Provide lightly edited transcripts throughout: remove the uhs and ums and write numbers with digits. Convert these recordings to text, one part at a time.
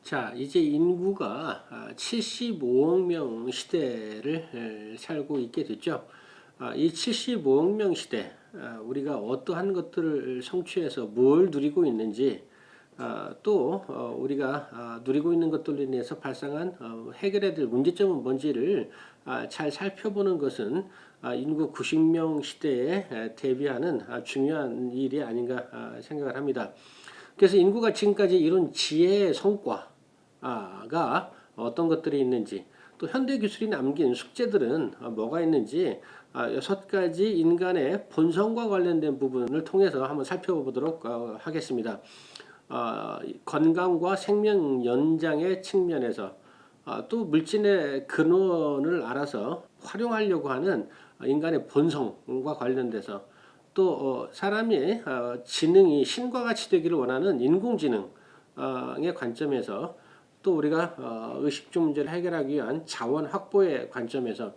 자, 이제 인구가 75억 명 시대를 살고 있게 됐죠. 이 75억 명 시대, 우리가 어떠한 것들을 성취해서 뭘 누리고 있는지, 또 우리가 누리고 있는 것들로 인해서 발생한 해결해야 될 문제점은 뭔지를 잘 살펴보는 것은 인구 90명 시대에 대비하는 중요한 일이 아닌가 생각을 합니다. 그래서 인구가 지금까지 이룬 지혜의 성과가 어떤 것들이 있는지, 또 현대 기술이 남긴 숙제들은 뭐가 있는지 6가지 인간의 본성과 관련된 부분을 통해서 한번 살펴보도록 하겠습니다. 건강과 생명 연장의 측면에서, 또 물질의 근원을 알아서 활용하려고 하는 인간의 본성과 관련돼서, 또 사람이 지능이 신과 같이 되기를 원하는 인공지능의 관점에서, 또 우리가 의식주 문제를 해결하기 위한 자원 확보의 관점에서,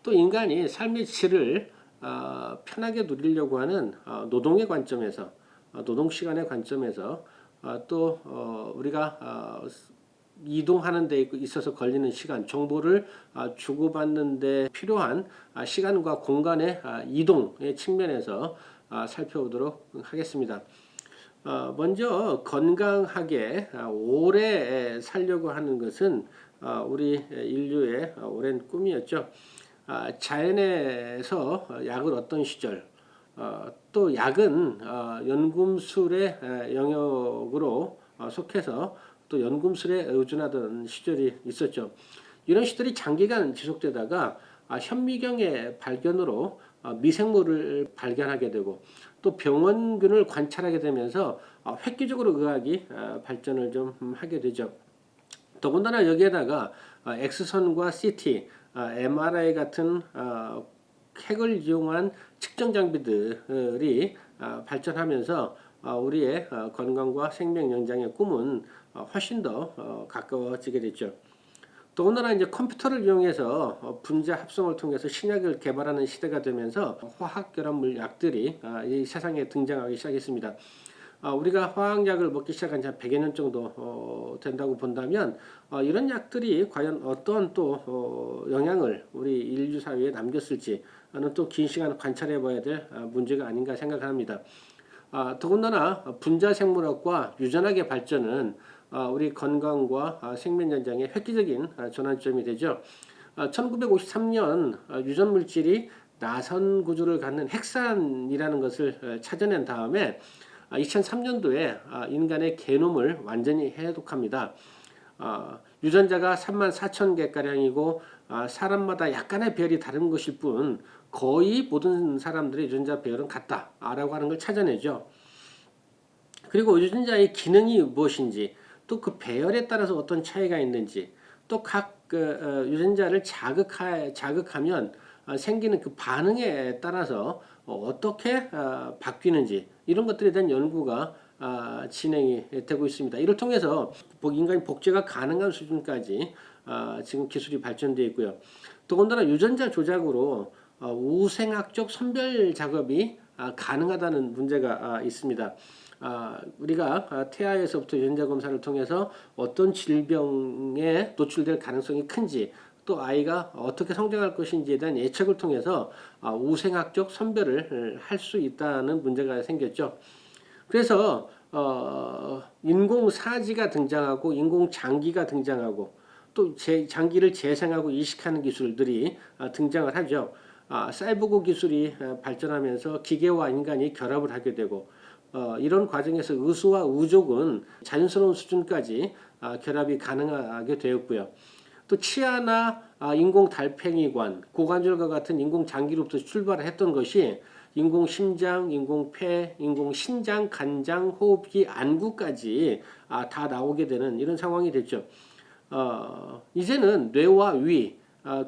또 인간이 삶의 질을 편하게 누리려고 하는 노동의 관점에서, 노동시간의 관점에서, 또 우리가 이동하는 데 있어서 걸리는 시간, 정보를 주고받는 데 필요한 시간과 공간의 이동의 측면에서 살펴보도록 하겠습니다. 먼저 건강하게 오래 살려고 하는 것은 우리 인류의 오랜 꿈이었죠. 자연에서 약을 얻던 시절, 또 약은 연금술의 영역으로 속해서 또 연금술에 의존하던 시절이 있었죠. 이런 시절이 장기간 지속되다가 현미경의 발견으로 미생물을 발견하게 되고, 또 병원균을 관찰하게 되면서 획기적으로 의학이 발전을 좀 하게 되죠. 더군다나 여기에다가 엑스선과 CT, MRI 같은 핵을 이용한 측정 장비들이 발전하면서 우리의 건강과 생명 연장의 꿈은 훨씬 더 가까워지게 됐죠. 더군다나 이제 컴퓨터를 이용해서 분자 합성을 통해서 신약을 개발하는 시대가 되면서 화학 결합물 약들이 이 세상에 등장하기 시작했습니다. 우리가 화학약을 먹기 시작한 지 한 100여 년 정도 된다고 본다면, 이런 약들이 과연 어떤 또 영향을 우리 인류 사회에 남겼을지는 또 긴 시간 관찰해 봐야 될 문제가 아닌가 생각합니다. 더군다나 분자생물학과 유전학의 발전은 우리 건강과 생명 연장의 획기적인 전환점이 되죠. 1953년 유전물질이 나선 구조를 갖는 핵산이라는 것을 찾아낸 다음에 2003년도에 인간의 게놈을 완전히 해독합니다. 유전자가 34,000개가량이고 사람마다 약간의 배열이 다른 것일 뿐 거의 모든 사람들의 유전자 배열은 같다라고 하는 걸 찾아내죠. 그리고 유전자의 기능이 무엇인지, 또 그 배열에 따라서 어떤 차이가 있는지, 또 각 유전자를 자극하면 생기는 그 반응에 따라서 어떻게 바뀌는지, 이런 것들에 대한 연구가 진행이 되고 있습니다. 이를 통해서 인간의 복제가 가능한 수준까지 지금 기술이 발전되어 있고요. 더군다나 유전자 조작으로 우생학적 선별 작업이 가능하다는 문제가 있습니다. 우리가 태아에서부터 유전자 검사를 통해서 어떤 질병에 노출될 가능성이 큰지, 또 아이가 어떻게 성장할 것인지에 대한 예측을 통해서 우생학적 선별을 할 수 있다는 문제가 생겼죠. 그래서 인공사지가 등장하고 인공장기가 등장하고, 또 장기를 재생하고 이식하는 기술들이 등장을 하죠. 사이보그 기술이 발전하면서 기계와 인간이 결합을 하게 되고, 이런 과정에서 의수와 의족은 자연스러운 수준까지 결합이 가능하게 되었고요. 또 치아나 인공 달팽이관, 고관절과 같은 인공 장기로부터 출발했던 것이 인공 심장, 인공 폐, 인공 신장, 간장, 호흡기, 안구까지 다 나오게 되는 이런 상황이 됐죠. 이제는 뇌와 위,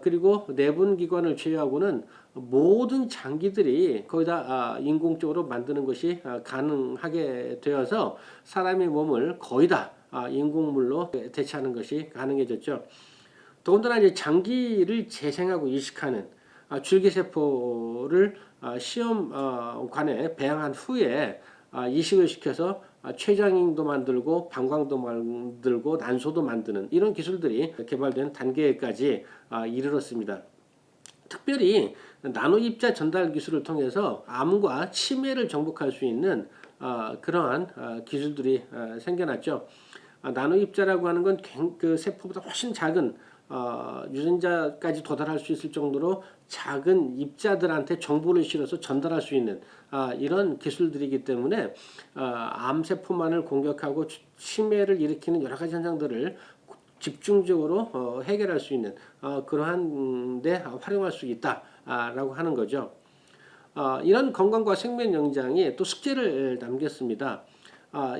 그리고 내분기관을 제외하고는 모든 장기들이 거의 다 인공적으로 만드는 것이 가능하게 되어서 사람의 몸을 거의 다 인공물로 대체하는 것이 가능해졌죠. 더군다나 이제 장기를 재생하고 이식하는 줄기세포를 시험관에 배양한 후에 이식을 시켜서 췌장도 만들고 방광도 만들고 난소도 만드는 이런 기술들이 개발된 단계까지 이르렀습니다. 특별히 나노 입자 전달 기술을 통해서 암과 치매를 정복할 수 있는 그러한 기술들이 생겨났죠. 나노 입자라고 하는 건 그 세포보다 훨씬 작은 유전자까지 도달할 수 있을 정도로 작은 입자들한테 정보를 실어서 전달할 수 있는 이런 기술들이기 때문에 암세포만을 공격하고 치매를 일으키는 여러 가지 현상들을 집중적으로 해결할 수 있는 그러한 데 활용할 수 있다라고 하는 거죠. 이런 건강과 생명 연장이 또 숙제를 남겼습니다.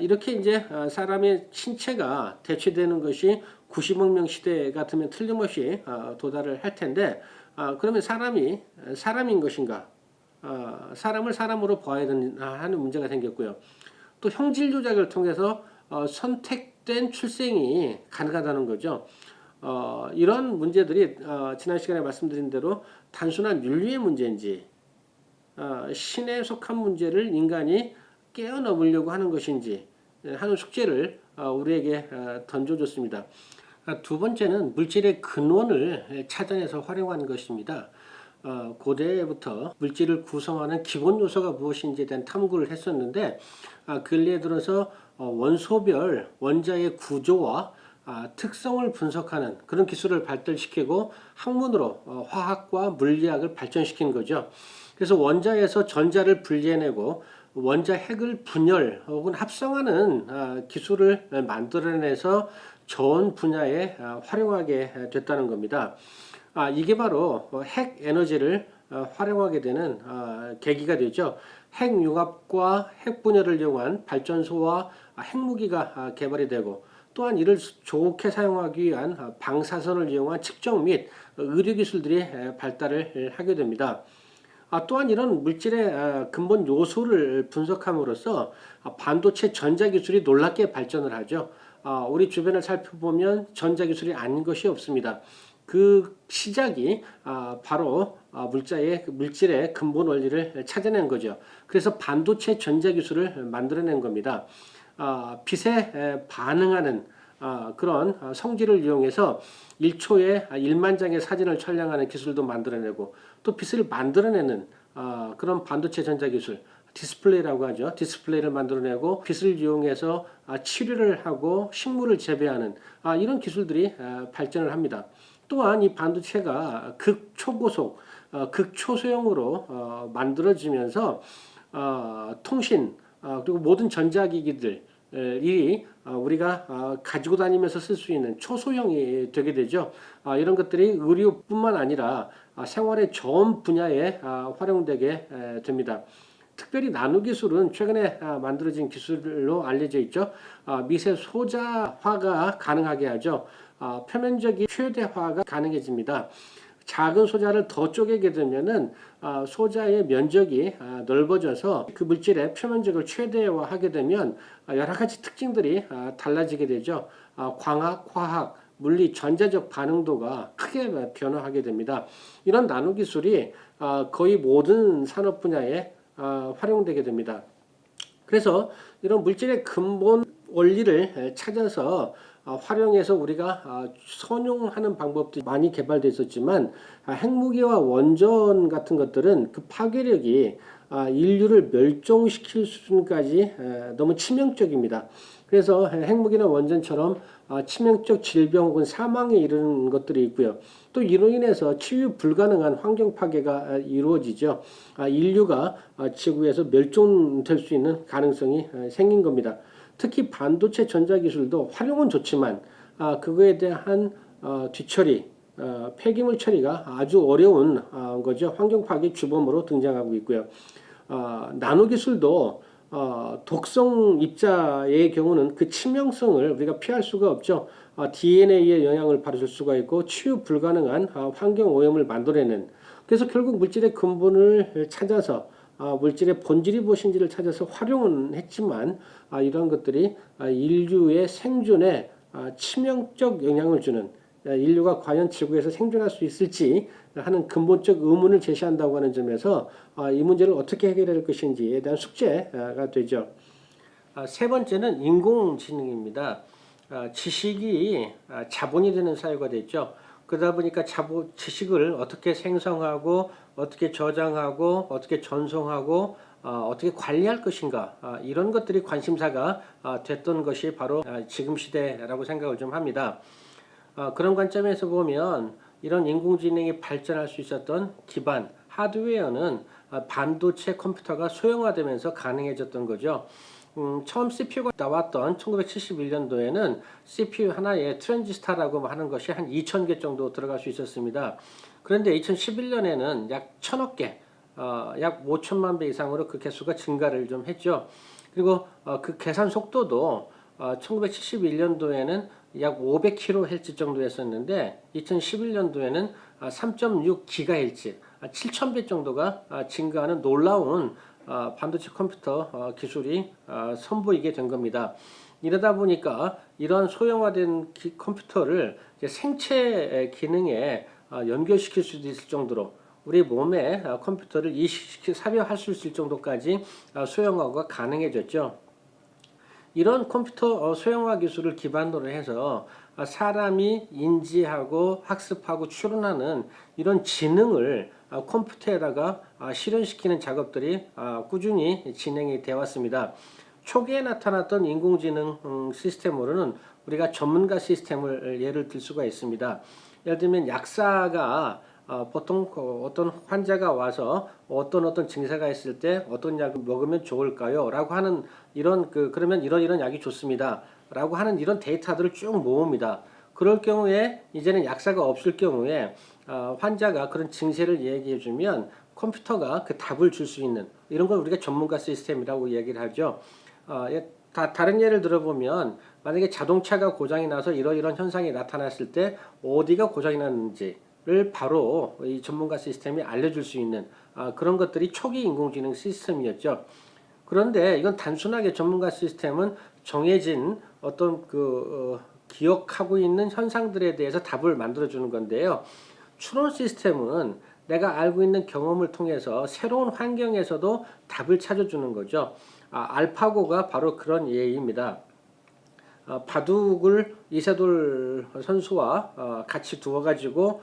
이렇게 이제 사람의 신체가 대체되는 것이 90억 명 시대 같으면 틀림없이 도달을 할 텐데 그러면 사람이 사람인 것인가? 사람을 사람으로 봐야 하는 문제가 생겼고요. 또 형질 조작을 통해서 선택된 출생이 가능하다는 거죠. 이런 문제들이 지난 시간에 말씀드린 대로 단순한 윤리의 문제인지 신에 속한 문제를 인간이 깨어넘으려고 하는 것인지 하는 숙제를 우리에게 던져줬습니다. 두 번째는 물질의 근원을 찾아내서 활용하는 것입니다. 고대부터 물질을 구성하는 기본 요소가 무엇인지에 대한 탐구를 했었는데 근래에 들어서 원소별 원자의 구조와 특성을 분석하는 그런 기술을 발달시키고 학문으로 화학과 물리학을 발전시킨 거죠. 그래서 원자에서 전자를 분리해내고 원자 핵을 분열 혹은 합성하는 기술을 만들어내서 전 분야에 활용하게 됐다는 겁니다. 이게 바로 핵 에너지를 활용하게 되는 계기가 되죠. 핵융합과 핵분열을 이용한 발전소와 핵무기가 개발이 되고 또한 이를 좋게 사용하기 위한 방사선을 이용한 측정 및 의료기술들이 발달을 하게 됩니다. 또한 이런 물질의 근본 요소를 분석함으로써 반도체 전자기술이 놀랍게 발전을 하죠. 우리 주변을 살펴보면 전자기술이 아닌 것이 없습니다. 그 시작이 바로 물질의 근본 원리를 찾아낸 거죠. 그래서 반도체 전자기술을 만들어낸 겁니다. 빛에 반응하는 그런 성질을 이용해서 1초에 1만 장의 사진을 촬영하는 기술도 만들어내고 또 빛을 만들어내는 그런 반도체 전자기술 디스플레이라고 하죠. 디스플레이를 만들어내고 빛을 이용해서 치료를 하고 식물을 재배하는 이런 기술들이 발전을 합니다. 또한 이 반도체가 극초고속, 극초소형으로 만들어지면서 통신 그리고 모든 전자기기들 이 우리가 가지고 다니면서 쓸 수 있는 초소형이 되게 되죠. 이런 것들이 의료뿐만 아니라 생활의 전 분야에 활용되게 됩니다. 특별히 나노 기술은 최근에 만들어진 기술로 알려져 있죠. 미세 소자화가 가능하게 하죠. 표면적인 최대화가 가능해집니다. 작은 소자를 더 쪼개게 되면은 소자의 면적이 넓어져서 그 물질의 표면적을 최대화하게 되면 여러 가지 특징들이 달라지게 되죠. 광학, 화학, 물리, 전자적 반응도가 크게 변화하게 됩니다. 이런 나노 기술이 거의 모든 산업 분야에 활용되게 됩니다. 그래서 이런 물질의 근본 원리를 찾아서 활용해서 우리가 선용하는 방법도 많이 개발되어 있었지만 핵무기와 원전 같은 것들은 그 파괴력이 인류를 멸종시킬 수준까지 너무 치명적입니다. 그래서 핵무기나 원전처럼 치명적 질병 혹은 사망에 이르는 것들이 있고요. 또 이로 인해서 치유 불가능한 환경 파괴가 이루어지죠. 인류가 지구에서 멸종될 수 있는 가능성이 생긴 겁니다. 특히 반도체 전자기술도 활용은 좋지만 그거에 대한 뒤처리, 폐기물 처리가 아주 어려운 거죠. 환경 파괴 주범으로 등장하고 있고요. 나노 기술도 독성 입자의 경우는 그 치명성을 우리가 피할 수가 없죠. DNA에 영향을 받을 수가 있고 치유 불가능한 환경 오염을 만들어내는 그래서 결국 물질의 근본을 찾아서 물질의 본질이 무엇인지를 찾아서 활용은 했지만 이런 것들이 인류의 생존에 치명적 영향을 주는 인류가 과연 지구에서 생존할 수 있을지 하는 근본적 의문을 제시한다고 하는 점에서 이 문제를 어떻게 해결할 것인지에 대한 숙제가 되죠. 세 번째는 인공지능입니다. 지식이 자본이 되는 사회가 됐죠. 그러다 보니까 지식을 어떻게 생성하고 어떻게 저장하고 어떻게 전송하고 어떻게 관리할 것인가, 이런 것들이 관심사가 됐던 것이 바로 지금 시대라고 생각을 좀 합니다. 그런 관점에서 보면 이런 인공지능이 발전할 수 있었던 기반 하드웨어는 반도체 컴퓨터가 소형화되면서 가능해졌던 거죠. 처음 CPU가 나왔던 1971년도에는 CPU 하나에 트랜지스타라고 하는 것이 한 2,000개 정도 들어갈 수 있었습니다. 그런데 2011년에는 약 1,000억 개, 약 5천만 배 이상으로 그 개수가 증가를 좀 했죠. 그리고 그 계산 속도도 1971년도에는 약 500kHz 정도였었는데 2011년도에는 3.6GHz, 7,000배 정도가 증가하는 놀라운 반도체 컴퓨터 기술이 선보이게 된 겁니다. 이러다 보니까 이런 소형화된 컴퓨터를 생체 기능에 연결시킬 수도 있을 정도로 우리 몸에 컴퓨터를 이식시켜 삽입할 수 있을 정도까지 소형화가 가능해졌죠. 이런 컴퓨터 소형화 기술을 기반으로 해서 사람이 인지하고 학습하고 추론하는 이런 지능을 컴퓨터에다가 실현시키는 작업들이 꾸준히 진행이 되어 왔습니다. 초기에 나타났던 인공지능 시스템으로는 우리가 전문가 시스템을 예를 들 수가 있습니다. 예를 들면 약사가 보통 어떤 환자가 와서 어떤 증세가 있을 때 어떤 약을 먹으면 좋을까요? 라고 하는 그러면 이런 약이 좋습니다. 라고 하는 이런 데이터들을 쭉 모읍니다. 그럴 경우에 이제는 약사가 없을 경우에 환자가 그런 증세를 얘기해 주면 컴퓨터가 그 답을 줄 수 있는 이런 걸 우리가 전문가 시스템이라고 얘기를 하죠. 다른 예를 들어보면 만약에 자동차가 고장이 나서 이런 현상이 나타났을 때 어디가 고장이 났는지를 바로 이 전문가 시스템이 알려줄 수 있는 그런 것들이 초기 인공지능 시스템이었죠. 그런데 이건 단순하게 전문가 시스템은 정해진 어떤 기억하고 있는 현상들에 대해서 답을 만들어주는 건데요. 추론 시스템은 내가 알고 있는 경험을 통해서 새로운 환경에서도 답을 찾아주는 거죠. 알파고가 바로 그런 예입니다. 바둑을 이세돌 선수와 같이 두어가지고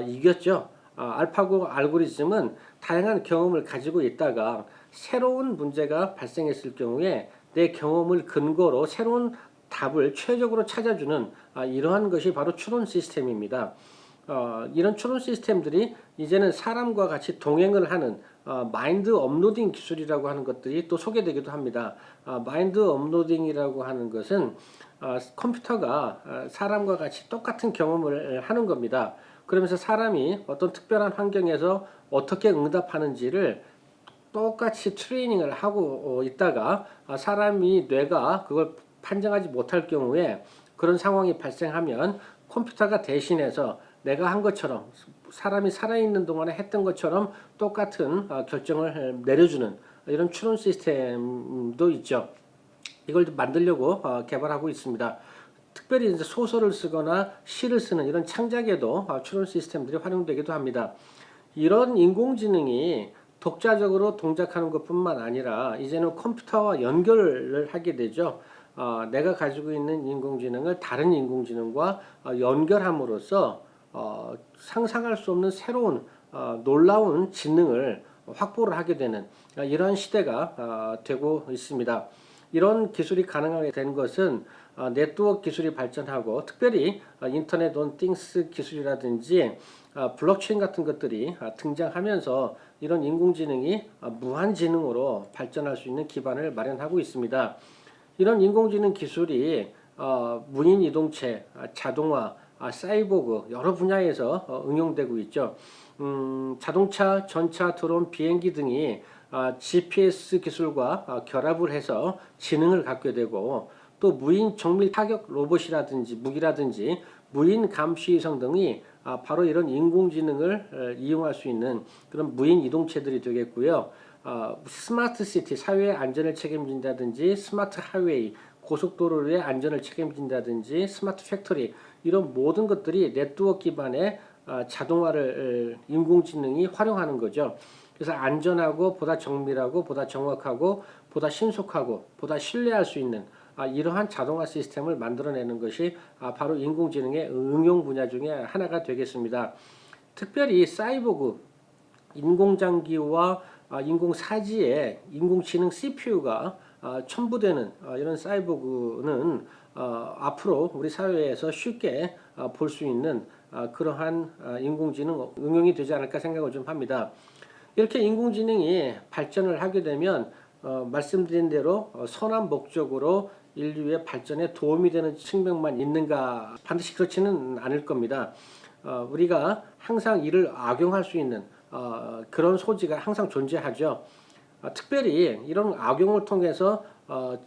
이겼죠. 알파고 알고리즘은 다양한 경험을 가지고 있다가 새로운 문제가 발생했을 경우에 내 경험을 근거로 새로운 답을 최적으로 찾아주는 이러한 것이 바로 추론 시스템입니다. 이런 추론 시스템들이 이제는 사람과 같이 동행을 하는 마인드 업로딩 기술이라고 하는 것들이 또 소개되기도 합니다. 마인드 업로딩이라고 하는 것은 컴퓨터가 사람과 같이 똑같은 경험을 하는 겁니다. 그러면서 사람이 어떤 특별한 환경에서 어떻게 응답하는지를 똑같이 트레이닝을 하고 있다가 사람이 뇌가 그걸 판정하지 못할 경우에 그런 상황이 발생하면 컴퓨터가 대신해서 내가 한 것처럼 사람이 살아있는 동안에 했던 것처럼 똑같은 결정을 내려주는 이런 추론 시스템도 있죠. 이걸 만들려고 개발하고 있습니다. 특별히 이제 소설을 쓰거나 시를 쓰는 이런 창작에도 추론 시스템들이 활용되기도 합니다. 이런 인공지능이 독자적으로 동작하는 것뿐만 아니라 이제는 컴퓨터와 연결을 하게 되죠. 내가 가지고 있는 인공지능을 다른 인공지능과 연결함으로써 상상할 수 없는 새로운 놀라운 지능을 확보를 하게 되는 이런 시대가 되고 있습니다. 이런 기술이 가능하게 된 것은 네트워크 기술이 발전하고 특별히 인터넷 온 띵스 기술이라든지 블록체인 같은 것들이 등장하면서 이런 인공지능이 무한지능으로 발전할 수 있는 기반을 마련하고 있습니다. 이런 인공지능 기술이 무인이동체, 자동화, 사이보그 여러 분야에서 응용되고 있죠. 자동차, 전차, 드론, 비행기 등이 GPS 기술과 결합을 해서 지능을 갖게 되고 또 무인 정밀 타격 로봇이라든지 무기라든지 무인 감시위성 등이 바로 이런 인공지능을 이용할 수 있는 그런 무인 이동체들이 되겠고요. 스마트 시티, 사회의 안전을 책임진다든지 스마트 하이웨이, 고속도로의 안전을 책임진다든지 스마트 팩토리 이런 모든 것들이 네트워크 기반의 자동화를 인공지능이 활용하는 거죠. 그래서 안전하고 보다 정밀하고 보다 정확하고 보다 신속하고 보다 신뢰할 수 있는 이러한 자동화 시스템을 만들어내는 것이 바로 인공지능의 응용 분야 중에 하나가 되겠습니다. 특별히 사이보그, 인공장기와 인공사지에 인공지능 CPU가 첨부되는 이런 사이보그는 앞으로 우리 사회에서 쉽게 볼 수 있는 그러한 인공지능 응용이 되지 않을까 생각을 좀 합니다. 이렇게 인공지능이 발전을 하게 되면 말씀드린 대로 선한 목적으로 인류의 발전에 도움이 되는 측면만 있는가? 반드시 그렇지는 않을 겁니다. 우리가 항상 이를 악용할 수 있는 그런 소지가 항상 존재하죠. 특별히 이런 악용을 통해서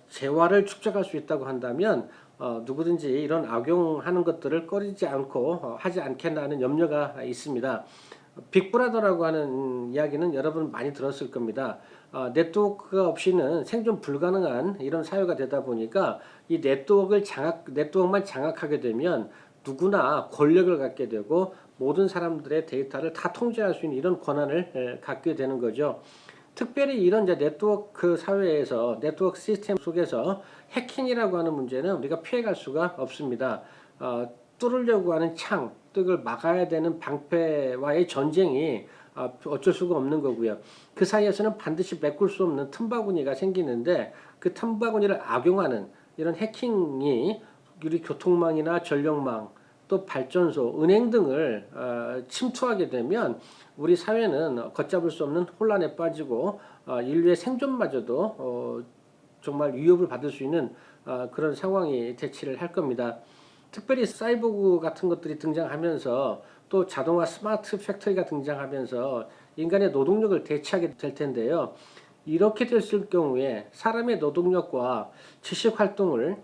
재화를 축적할 수 있다고 한다면 누구든지 이런 악용하는 것들을 꺼리지 않고 하지 않겠나 하는 염려가 있습니다. 빅브라더라고 하는 이야기는 여러분 많이 들었을 겁니다. 네트워크가 없이는 생존 불가능한 이런 사회가 되다 보니까 이 네트워크만 장악하게 되면 누구나 권력을 갖게 되고 모든 사람들의 데이터를 다 통제할 수 있는 이런 권한을 갖게 되는 거죠. 특별히 이런 이제 네트워크 사회에서 네트워크 시스템 속에서 해킹이라고 하는 문제는 우리가 피해갈 수가 없습니다. 뚫으려고 하는 창, 또 이걸 막아야 되는 방패와의 전쟁이 어쩔 수가 없는 거고요. 그 사이에서는 반드시 메꿀 수 없는 틈바구니가 생기는데 그 틈바구니를 악용하는 이런 해킹이 우리 교통망이나 전력망, 또 발전소, 은행 등을 침투하게 되면 우리 사회는 걷잡을 수 없는 혼란에 빠지고 인류의 생존마저도 정말 위협을 받을 수 있는 그런 상황이 대치를 할 겁니다. 특별히 사이보그 같은 것들이 등장하면서 또 자동화 스마트 팩토리가 등장하면서 인간의 노동력을 대체하게 될 텐데요. 이렇게 됐을 경우에 사람의 노동력과 지식 활동을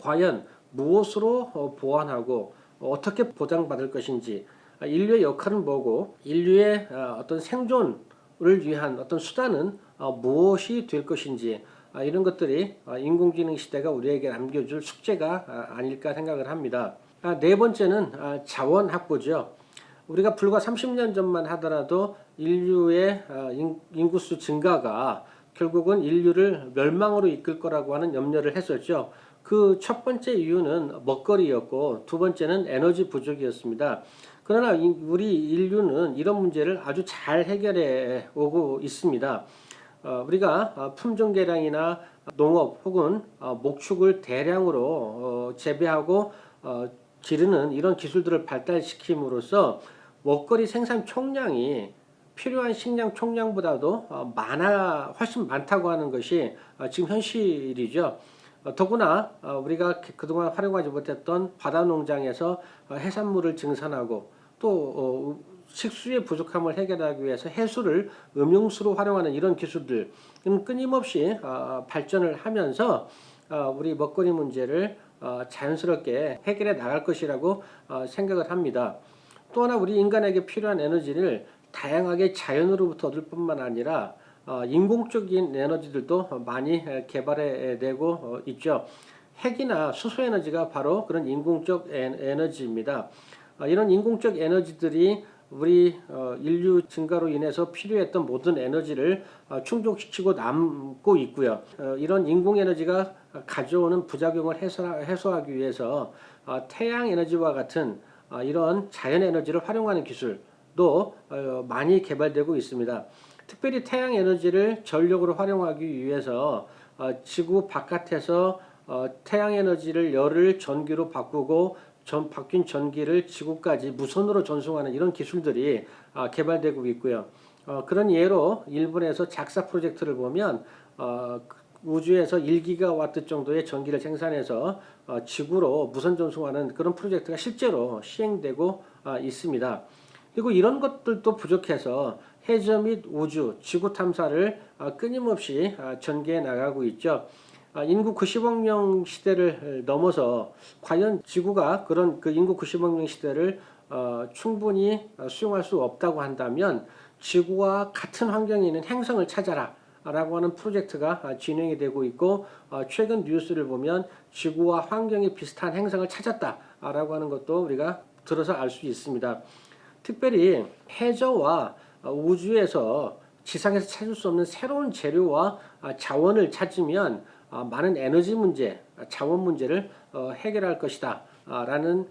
과연 무엇으로 보완하고 어떻게 보장받을 것인지, 인류의 역할은 뭐고 인류의 어떤 생존을 위한 어떤 수단은 무엇이 될 것인지, 이런 것들이 인공지능 시대가 우리에게 남겨줄 숙제가 아닐까 생각을 합니다. 네 번째는 자원 확보죠. 우리가 불과 30년 전만 하더라도 인류의 인구수 증가가 결국은 인류를 멸망으로 이끌 거라고 하는 염려를 했었죠. 그 첫 번째 이유는 먹거리였고 두 번째는 에너지 부족이었습니다. 그러나 우리 인류는 이런 문제를 아주 잘 해결해 오고 있습니다. 우리가 품종 개량이나 농업 혹은 목축을 대량으로 재배하고 기르는 이런 기술들을 발달시킴으로써 먹거리 생산 총량이 필요한 식량 총량보다도 훨씬 많다고 하는 것이 지금 현실이죠. 더구나 우리가 그동안 활용하지 못했던 바다 농장에서 해산물을 증산하고 또 식수의 부족함을 해결하기 위해서 해수를 음용수로 활용하는 이런 기술들은 끊임없이 발전을 하면서 우리 먹거리 문제를 자연스럽게 해결해 나갈 것이라고 생각을 합니다. 또 하나 우리 인간에게 필요한 에너지를 다양하게 자연으로부터 얻을 뿐만 아니라 인공적인 에너지들도 많이 개발해 내고 있죠. 핵이나 수소에너지가 바로 그런 인공적 에너지입니다. 이런 인공적 에너지들이 우리 인류 증가로 인해서 필요했던 모든 에너지를 충족시키고 남고 있고요. 이런 인공에너지가 가져오는 부작용을 해소하기 위해서 태양에너지와 같은 이런 자연에너지를 활용하는 기술도 많이 개발되고 있습니다. 특별히 태양에너지를 전력으로 활용하기 위해서 지구 바깥에서 태양에너지를 열을 전기로 바꾸고 바뀐 전기를 지구까지 무선으로 전송하는 이런 기술들이 개발되고 있고요. 그런 예로 일본에서 작사 프로젝트를 보면 우주에서 1기가와트 정도의 전기를 생산해서 지구로 무선 전송하는 그런 프로젝트가 실제로 시행되고 있습니다. 그리고 이런 것들도 부족해서 해저 및 우주, 지구 탐사를 끊임없이 전개해 나가고 있죠. 인구 90억 명 시대를 넘어서 과연 지구가 그런 그 인구 90억 명 시대를 충분히 수용할 수 없다고 한다면 지구와 같은 환경에 있는 행성을 찾아라 라고 하는 프로젝트가 진행이 되고 있고, 최근 뉴스를 보면 지구와 환경이 비슷한 행성을 찾았다 라고 하는 것도 우리가 들어서 알 수 있습니다. 특별히 해저와 우주에서 지상에서 찾을 수 없는 새로운 재료와 자원을 찾으면 많은 에너지 문제, 자원 문제를 해결할 것이다 라는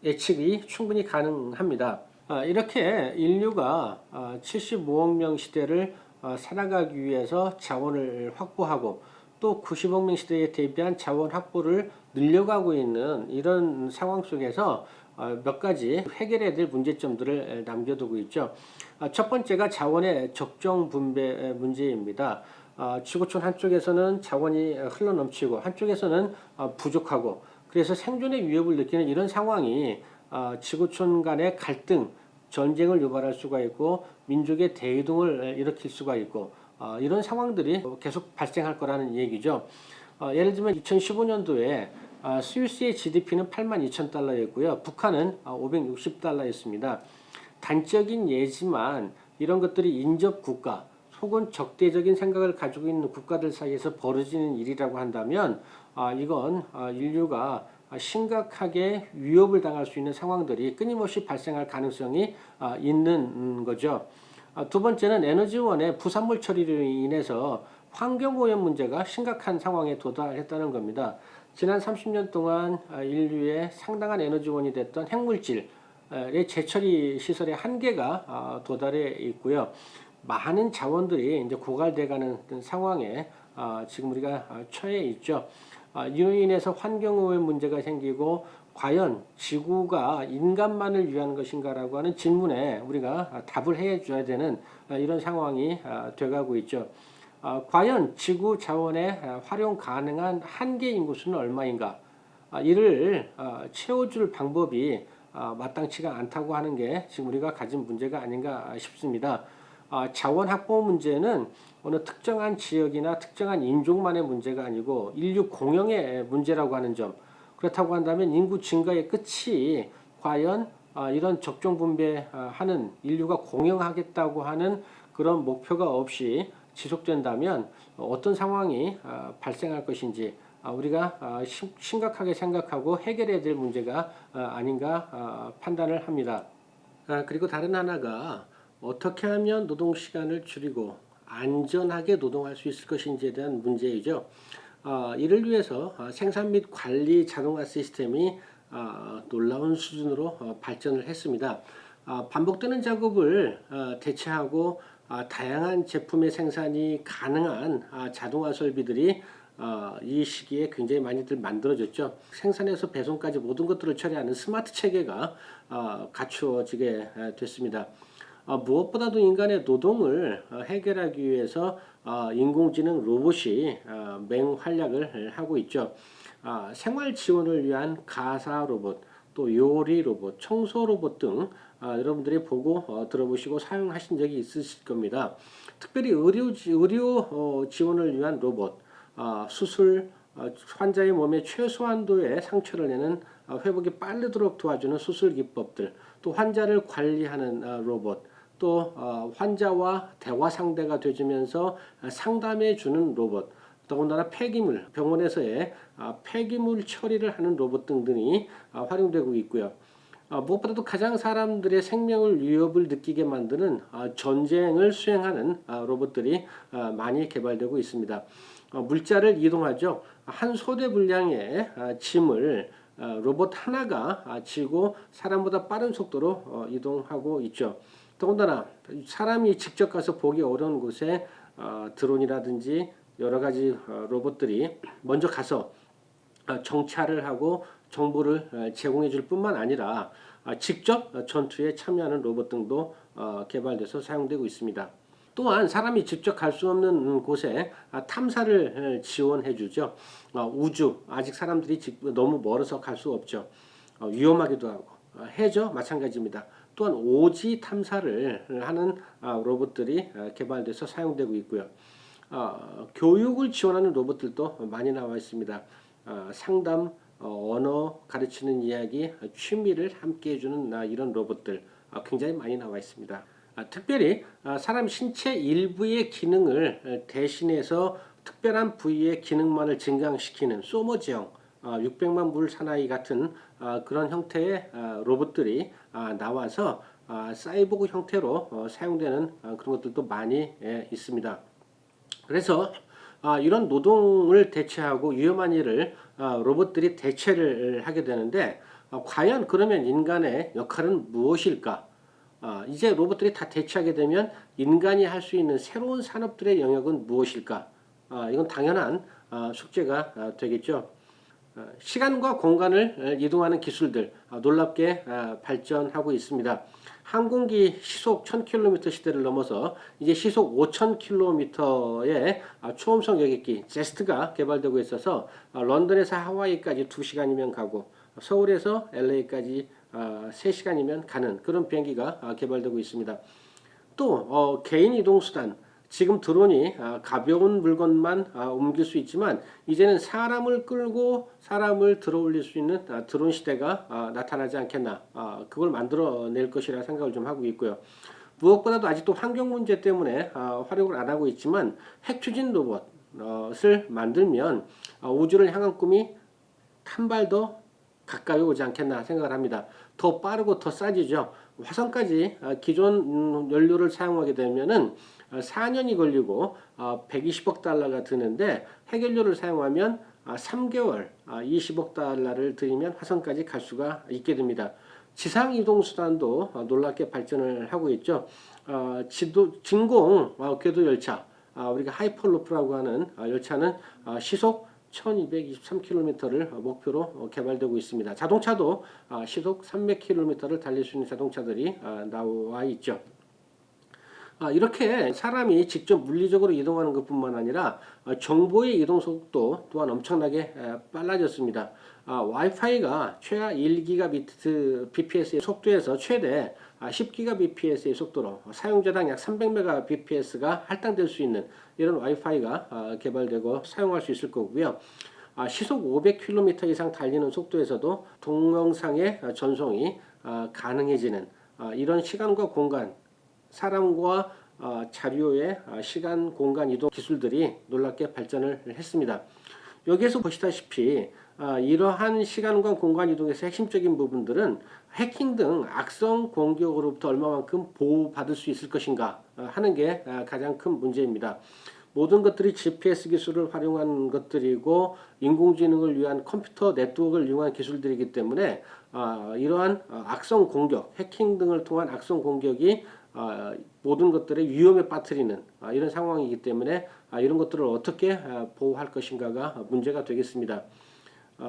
예측이 충분히 가능합니다. 이렇게 인류가 75억 명 시대를 살아가기 위해서 자원을 확보하고 또 90억 명 시대에 대비한 자원 확보를 늘려가고 있는 이런 상황 속에서 몇 가지 해결해야 될 문제점들을 남겨두고 있죠. 첫 번째가 자원의 적정 분배 문제입니다. 지구촌 한쪽에서는 자원이 흘러넘치고 한쪽에서는 부족하고 그래서 생존의 위협을 느끼는 이런 상황이 지구촌 간의 갈등, 전쟁을 유발할 수가 있고 민족의 대이동을 일으킬 수가 있고 이런 상황들이 계속 발생할 거라는 얘기죠. 예를 들면 2015년도에 스위스의 GDP는 82,000달러였고요. 북한은 560달러였습니다. 단적인 예지만 이런 것들이 인접 국가 혹은 적대적인 생각을 가지고 있는 국가들 사이에서 벌어지는 일이라고 한다면 이건 인류가 심각하게 위협을 당할 수 있는 상황들이 끊임없이 발생할 가능성이 있는 거죠. 두 번째는 에너지원의 부산물 처리로 인해서 환경오염 문제가 심각한 상황에 도달했다는 겁니다. 지난 30년 동안 인류의 상당한 에너지원이 됐던 핵물질의 재처리 시설의 한계가 도달해 있고요. 많은 자원들이 이제 고갈돼가는 상황에 지금 우리가 처해 있죠. 이로 인해서 환경오염 문제가 생기고 과연 지구가 인간만을 위한 것인가라고 하는 질문에 우리가 답을 해줘야 되는 이런 상황이 돼가고 있죠. 과연 지구 자원의 활용 가능한 한계 인구수는 얼마인가? 이를 채워줄 방법이 마땅치가 않다고 하는 게 지금 우리가 가진 문제가 아닌가 싶습니다. 자원 확보 문제는 어느 특정한 지역이나 특정한 인종만의 문제가 아니고 인류 공영의 문제라고 하는 점. 그렇다고 한다면 인구 증가의 끝이 과연 이런 적정 분배하는 인류가 공영하겠다고 하는 그런 목표가 없이 지속된다면 어떤 상황이 발생할 것인지 우리가 심각하게 생각하고 해결해야 될 문제가 아닌가 판단을 합니다. 그리고 다른 하나가 어떻게 하면 노동시간을 줄이고 안전하게 노동할 수 있을 것인지에 대한 문제이죠. 이를 위해서 생산 및 관리 자동화 시스템이 놀라운 수준으로 발전을 했습니다. 반복되는 작업을 대체하고 다양한 제품의 생산이 가능한 자동화 설비들이 이 시기에 굉장히 많이들 만들어졌죠. 생산에서 배송까지 모든 것들을 처리하는 스마트 체계가 갖추어지게 됐습니다. 무엇보다도 인간의 노동을 해결하기 위해서 인공지능 로봇이 맹활약을 하고 있죠. 생활 지원을 위한 가사 로봇, 또 요리 로봇, 청소 로봇 등 여러분들이 보고 들어보시고 사용하신 적이 있으실 겁니다. 특별히 의료 지원을 위한 로봇, 수술, 환자의 몸에 최소한도의 상처를 내는 회복이 빠르도록 도와주는 수술 기법들, 또 환자를 관리하는 로봇, 또 환자와 대화 상대가 되주면서 상담해 주는 로봇, 더군다나 폐기물, 병원에서의 폐기물 처리를 하는 로봇 등등이 활용되고 있고요. 무엇보다도 가장 사람들의 생명을 위협을 느끼게 만드는 전쟁을 수행하는 로봇들이 많이 개발되고 있습니다. 물자를 이동하죠. 한 소대 분량의 짐을 로봇 하나가 지고 사람보다 빠른 속도로 이동하고 있죠. 더군다나 사람이 직접 가서 보기 어려운 곳에 드론이라든지 여러 가지 로봇들이 먼저 가서 정찰을 하고 정보를 제공해 줄 뿐만 아니라 직접 전투에 참여하는 로봇 등도 개발돼서 사용되고 있습니다. 또한 사람이 직접 갈 수 없는 곳에 탐사를 지원해 주죠. 우주, 아직 사람들이 너무 멀어서 갈 수 없죠. 위험하기도 하고 해저 마찬가지입니다. 또한 오지 탐사를 하는 로봇들이 개발돼서 사용되고 있고요. 교육을 지원하는 로봇들도 많이 나와 있습니다. 상담, 언어 가르치는 이야기, 취미를 함께 해주는 이런 로봇들 굉장히 많이 나와 있습니다. 특별히 사람 신체 일부의 기능을 대신해서 특별한 부위의 기능만을 증강시키는 소머지형 600만 물 사나이 같은 그런 형태의 로봇들이 나와서 사이보그 형태로 사용되는 그런 것들도 많이 있습니다. 그래서 이런 노동을 대체하고 위험한 일을 로봇들이 대체를 하게 되는데 과연 그러면 인간의 역할은 무엇일까? 이제 로봇들이 다 대체하게 되면 인간이 할 수 있는 새로운 산업들의 영역은 무엇일까? 이건 당연한 숙제가 되겠죠. 시간과 공간을 이동하는 기술들 놀랍게 발전하고 있습니다. 항공기 시속 1000km 시대를 넘어서 이제 시속 5000km의 초음속 여객기 제스트가 개발되고 있어서 런던에서 하와이까지 2시간이면 가고 서울에서 LA까지 3시간이면 가는 그런 비행기가 개발되고 있습니다. 또 개인 이동 수단 지금 드론이 가벼운 물건만 옮길 수 있지만 이제는 사람을 끌고 사람을 들어 올릴 수 있는 드론 시대가 나타나지 않겠나, 그걸 만들어낼 것이라 생각을 좀 하고 있고요. 무엇보다도 아직도 환경 문제 때문에 활용을 안 하고 있지만 핵 추진 로봇을 만들면 우주를 향한 꿈이 한 발 더 가까이 오지 않겠나 생각을 합니다. 더 빠르고 더 싸지죠. 화성까지 기존 연료를 사용하게 되면은 4년이 걸리고 120억 달러가 드는데 핵연료를 사용하면 3개월 20억 달러를 들이면 화성까지 갈 수가 있게 됩니다. 지상 이동 수단도 놀랍게 발전을 하고 있죠. 진공 궤도 열차, 우리가 하이퍼루프라고 하는 열차는 시속 1223km를 목표로 개발되고 있습니다. 자동차도 시속 300km를 달릴 수 있는 자동차들이 나와 있죠. 이렇게 사람이 직접 물리적으로 이동하는 것뿐만 아니라 정보의 이동 속도 또한 엄청나게 빨라졌습니다. 와이파이가 최하 1GBps의 속도에서 최대 10GBps의 속도로 사용자당 약 300Mbps가 할당될 수 있는 이런 와이파이가 개발되고 사용할 수 있을 거고요. 시속 500km 이상 달리는 속도에서도 동영상의 전송이 가능해지는 이런 시간과 공간, 사람과 자료의 시간, 공간 이동 기술들이 놀랍게 발전을 했습니다. 여기에서 보시다시피 이러한 시간과 공간 이동에서 핵심적인 부분들은 해킹 등 악성 공격으로부터 얼마만큼 보호받을 수 있을 것인가 하는 게 가장 큰 문제입니다. 모든 것들이 GPS 기술을 활용한 것들이고 인공지능을 위한 컴퓨터 네트워크를 이용한 기술들이기 때문에 이러한 악성 공격, 해킹 등을 통한 악성 공격이 모든 것들의 위험에 빠뜨리는 이런 상황이기 때문에 이런 것들을 어떻게 보호할 것인가가 문제가 되겠습니다.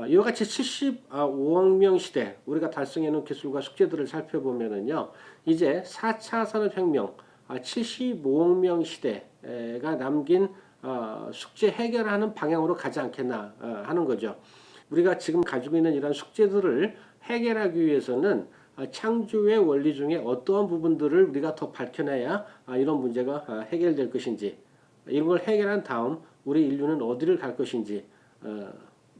이와 같이 75억 명 시대 우리가 달성해 놓은 기술과 숙제들을 살펴보면은요, 이제 4차 산업혁명 75억 명 시대가 남긴 숙제 해결하는 방향으로 가지 않겠나 하는 거죠. 우리가 지금 가지고 있는 이런 숙제들을 해결하기 위해서는 창조의 원리 중에 어떠한 부분들을 우리가 더 밝혀내야 이런 문제가 해결될 것인지, 이런 걸 해결한 다음 우리 인류는 어디를 갈 것인지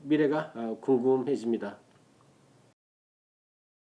미래가 궁금해집니다.